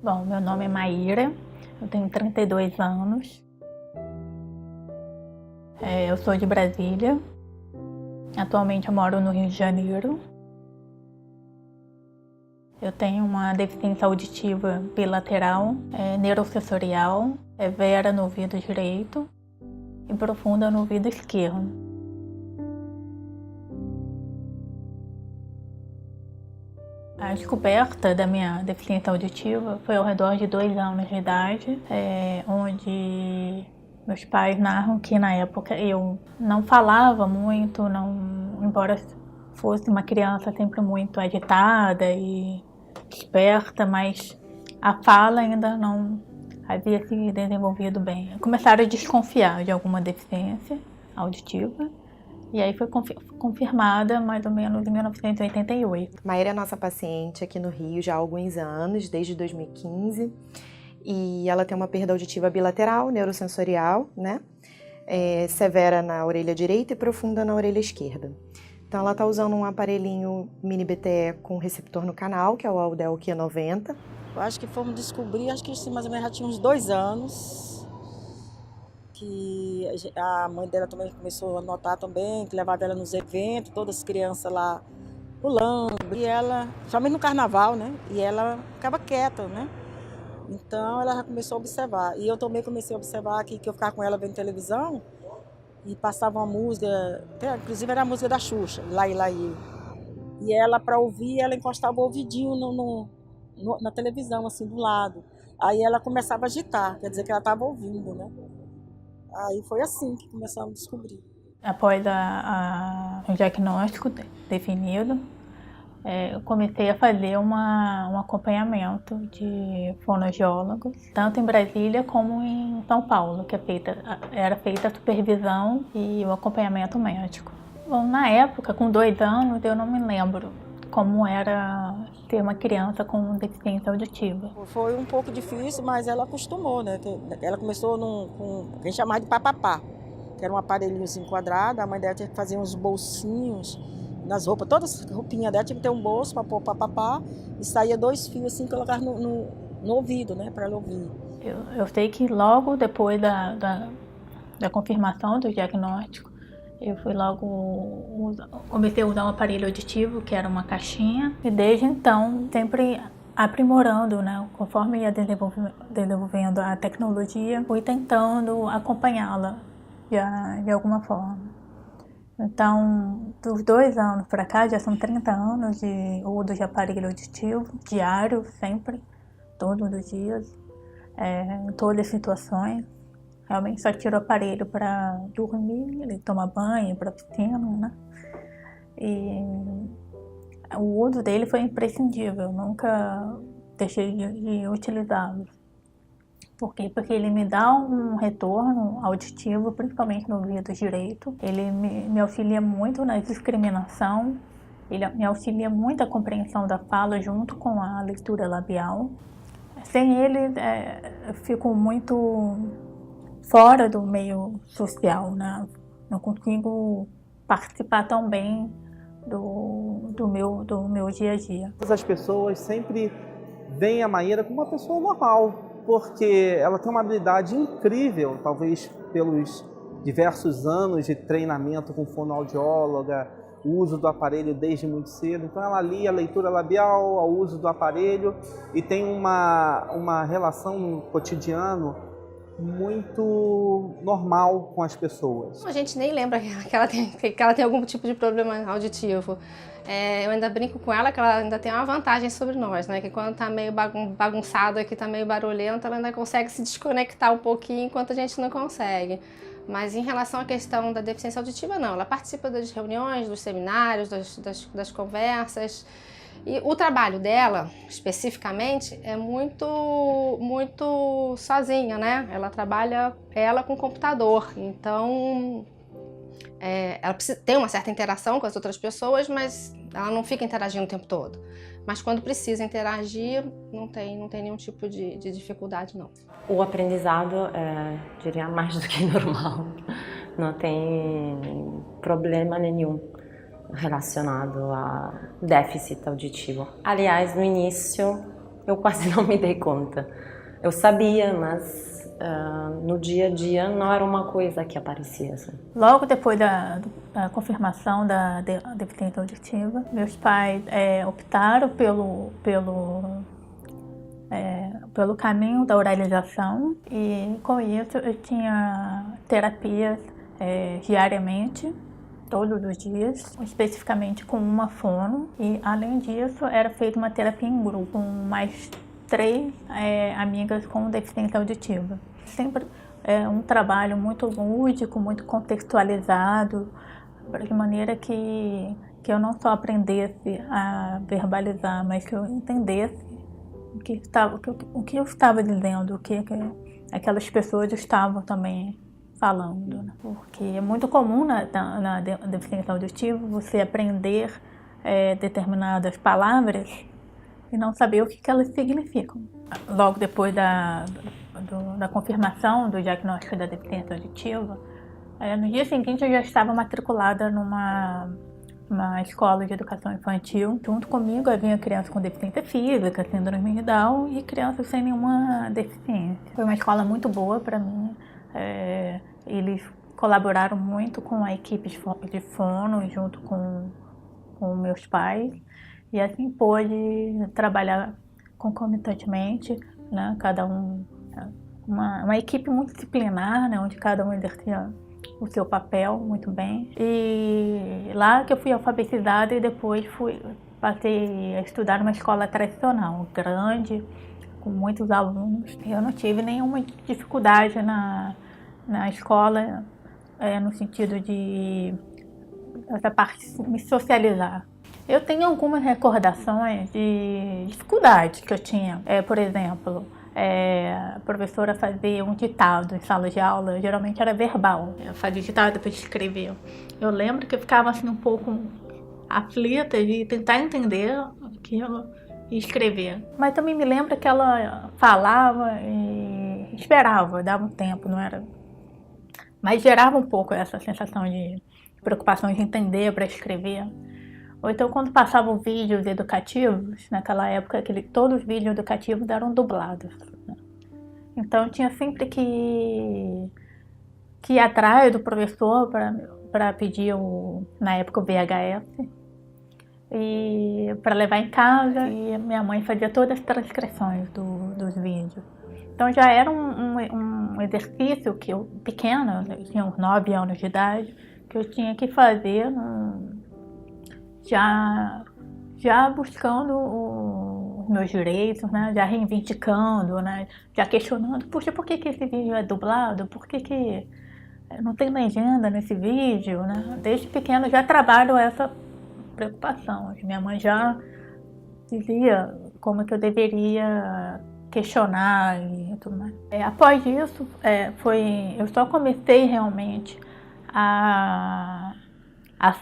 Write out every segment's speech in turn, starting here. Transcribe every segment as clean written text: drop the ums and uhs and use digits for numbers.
Bom, meu nome é Maíra, eu tenho 32 anos, eu sou de Brasília, atualmente eu moro no Rio de Janeiro. Eu tenho uma deficiência auditiva bilateral, neurosensorial, severa no ouvido direito e profunda no ouvido esquerdo. A descoberta da minha deficiência auditiva foi ao redor de 2 anos de idade, onde meus pais narram que na época eu não falava muito, embora fosse uma criança sempre muito agitada e esperta, mas a fala ainda não havia se desenvolvido bem. Começaram a desconfiar de alguma deficiência auditiva. E aí foi confirmada mais ou menos em 1988. Maíra é nossa paciente aqui no Rio já há alguns anos, desde 2015. E ela tem uma perda auditiva bilateral, neurosensorial, né? Severa na orelha direita e profunda na orelha esquerda. Então ela está usando um aparelhinho mini BTE com receptor no canal, que é o Aldel Q90. Eu acho que fomos descobrir, acho que mais ou menos já tinha uns 2 anos. Que a mãe dela também começou a notar também, que levava ela nos eventos, todas as crianças lá pulando, e ela, somente no carnaval, né? E ela ficava quieta, né? Então ela já começou a observar. E eu também comecei a observar que eu ficava com ela vendo televisão e passava uma música, inclusive era a música da Xuxa, Lá e Lá e Eu. E ela, para ouvir, ela encostava o ouvidinho na televisão, assim, do lado. Aí ela começava a agitar, quer dizer que ela estava ouvindo, né? Aí foi assim que começamos a descobrir. Após o diagnóstico definido, eu comecei a fazer um acompanhamento de fonoaudiólogos, tanto em Brasília como em São Paulo, que era feita a supervisão e o acompanhamento médico. Bom, na época, com 2 anos, eu não me lembro como era ter uma criança com deficiência auditiva. Foi um pouco difícil, mas ela acostumou, né? Ela começou com o que a gente chamava de papapá, que era um aparelhinho quadrado, a mãe dela tinha que fazer uns bolsinhos nas roupas, todas as roupinhas dela tinha que ter um bolso para pôr papapá e saía 2 fios assim, colocar no ouvido, né? Para ela ouvir. Eu sei que logo depois da confirmação do diagnóstico, eu comecei a usar um aparelho auditivo, que era uma caixinha, e desde então sempre aprimorando, né? Conforme ia desenvolvendo a tecnologia, fui tentando acompanhá-la de alguma forma. Então, dos 2 anos para cá, já são 30 anos de uso de aparelho auditivo, diário, sempre, todos os dias, em todas as situações. Realmente só tiro o aparelho para dormir, tomar banho, para piscina, né? E o uso dele foi imprescindível, nunca deixei de utilizá-lo. Por quê? Porque ele me dá um retorno auditivo, principalmente no ouvido direito. Ele me auxilia muito na discriminação, ele me auxilia muito a compreensão da fala junto com a leitura labial. Sem ele, eu fico muito fora do meio social, né? Não consigo participar tão bem do meu dia a dia. As pessoas sempre veem a Maíra como uma pessoa normal, porque ela tem uma habilidade incrível, talvez pelos diversos anos de treinamento com fonoaudióloga, o uso do aparelho desde muito cedo. Então ela alia a leitura labial ao uso do aparelho e tem uma relação no cotidiano muito normal com as pessoas. A gente nem lembra que ela tem algum tipo de problema auditivo. Eu ainda brinco com ela que ela ainda tem uma vantagem sobre nós, né? Que quando tá meio bagunçado aqui, tá meio barulhento, ela ainda consegue se desconectar um pouquinho enquanto a gente não consegue. Mas em relação à questão da deficiência auditiva, não. Ela participa das reuniões, dos seminários, das conversas. E o trabalho dela, especificamente, é muito sozinha, né? Ela trabalha com o computador, então ela precisa ter uma certa interação com as outras pessoas, mas ela não fica interagindo o tempo todo. Mas quando precisa interagir, não tem nenhum tipo de dificuldade, não. O aprendizado diria, mais do que normal. Não tem problema nenhum relacionado a déficit auditivo. Aliás, no início, eu quase não me dei conta. Eu sabia, mas no dia a dia não era uma coisa que aparecia assim. Logo depois da confirmação da deficiência auditiva, meus pais optaram pelo caminho da oralização, e com isso eu tinha terapias diariamente, todos os dias, especificamente com uma fono, e além disso era feita uma terapia em grupo com mais 3 amigas com deficiência auditiva. Sempre um trabalho muito lúdico, muito contextualizado, de maneira que eu não só aprendesse a verbalizar, mas que eu entendesse o que eu estava dizendo, o que aquelas pessoas estavam também falando, né? Porque é muito comum na deficiência auditiva você aprender determinadas palavras e não saber o que elas significam. Logo depois da confirmação do diagnóstico da deficiência auditiva, no dia seguinte eu já estava matriculada numa escola de educação infantil. Junto comigo havia crianças com deficiência física, síndrome de Down, e crianças sem nenhuma deficiência. Foi uma escola muito boa para mim. Eles colaboraram muito com a equipe de fono, junto com meus pais, e assim pôde trabalhar concomitantemente, né? Cada um, uma equipe multidisciplinar, né? Onde cada um exercia o seu papel muito bem. E lá que eu fui alfabetizada, e depois passei a estudar numa escola tradicional, grande, com muitos alunos. Eu não tive nenhuma dificuldade na escola, no sentido de essa parte de me socializar. Eu tenho algumas recordações de dificuldades que eu tinha. Por exemplo, a professora fazia um ditado em sala de aula, geralmente era verbal. Eu fazia ditado para escrever. Eu lembro que eu ficava assim um pouco aflita de tentar entender aquilo e escrever. Mas também me lembro que ela falava e esperava, dava um tempo, não era? Mas gerava um pouco essa sensação de preocupação de entender para escrever. Ou então, quando passavam vídeos educativos, naquela época todos os vídeos educativos eram dublados, né? Então eu tinha sempre que ir atrás do professor para pedir na época o VHS, e para levar em casa, e minha mãe fazia todas as transcrições dos vídeos. Então já era um exercício que eu, pequena, eu tinha uns 9 anos de idade, que eu tinha que fazer já buscando os meus direitos, né? Já reivindicando, né? Já questionando, puxa, por que esse vídeo é dublado? Por que não tem legenda nesse vídeo, né? Desde pequeno já trabalho essa preocupação. Minha mãe já dizia como que eu deveria questionar e tudo mais. Após isso, eu só comecei realmente a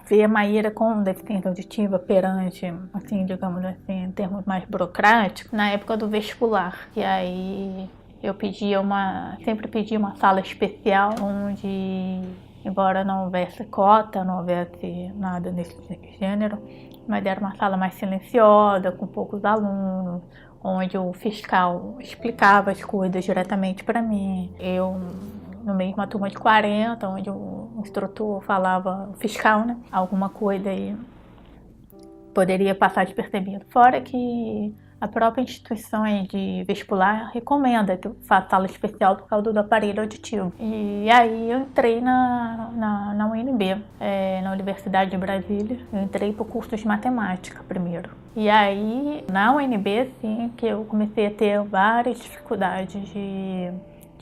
ser Maíra com deficiência auditiva perante, assim, digamos assim, em termos mais burocráticos, na época do vestibular. E aí eu sempre pedi uma sala especial, onde, embora não houvesse cota, não houvesse nada nesse gênero, mas era uma sala mais silenciosa, com poucos alunos, onde o fiscal explicava as coisas diretamente para mim. Eu, no meio de uma turma de 40, onde o instrutor falava, o fiscal, né, alguma coisa e poderia passar despercebido. Fora que a própria instituição de vestibular recomenda que eu faça sala especial por causa do aparelho auditivo. E aí eu entrei na UNB, na Universidade de Brasília. Eu entrei para o curso de matemática primeiro. E aí, na UNB, sim, que eu comecei a ter várias dificuldades de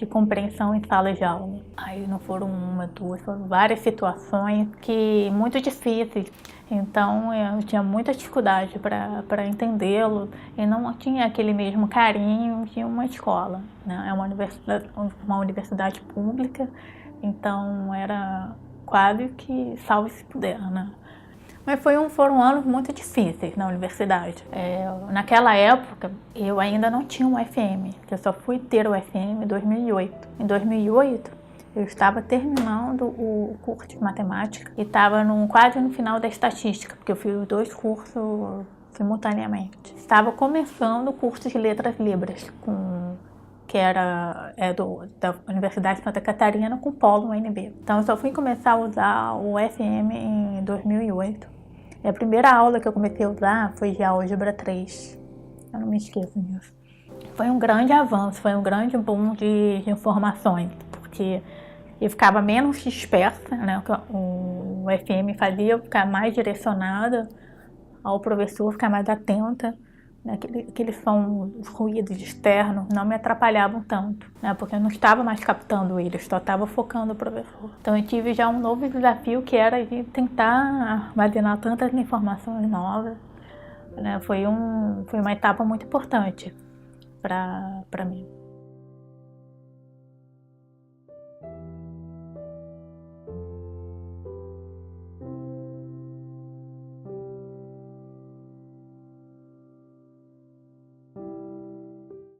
compreensão em sala de aula. Aí não foram uma, duas, foram várias situações muito difíceis. Então eu tinha muita dificuldade para entendê-lo, e não tinha aquele mesmo carinho de uma escola, né? É uma universidade pública, então era quase que salve se puder, né? Mas foram anos muito difíceis na universidade. Naquela época, eu ainda não tinha um FM, eu só fui ter o FM em 2008. Em 2008, eu estava terminando o curso de matemática e estava quase no final da estatística, porque eu fiz 2 cursos simultaneamente. Estava começando o curso de Letras Libras, que era da Universidade de Santa Catarina, com polo no UNB. Então eu só fui começar a usar o FM em 2008. E a primeira aula que eu comecei a usar foi de álgebra 3. Eu não me esqueço disso. Foi um grande avanço, foi um grande boom de informações, porque eu ficava menos dispersa, né? O FM fazia eu ficar mais direcionada ao professor, ficar mais atenta, né? Aqueles sons, ruídos externos não me atrapalhavam tanto, né? Porque eu não estava mais captando eles, só estava focando o professor. Então eu tive já um novo desafio, que era de tentar armazenar tantas informações novas, né? Foi uma etapa muito importante para mim.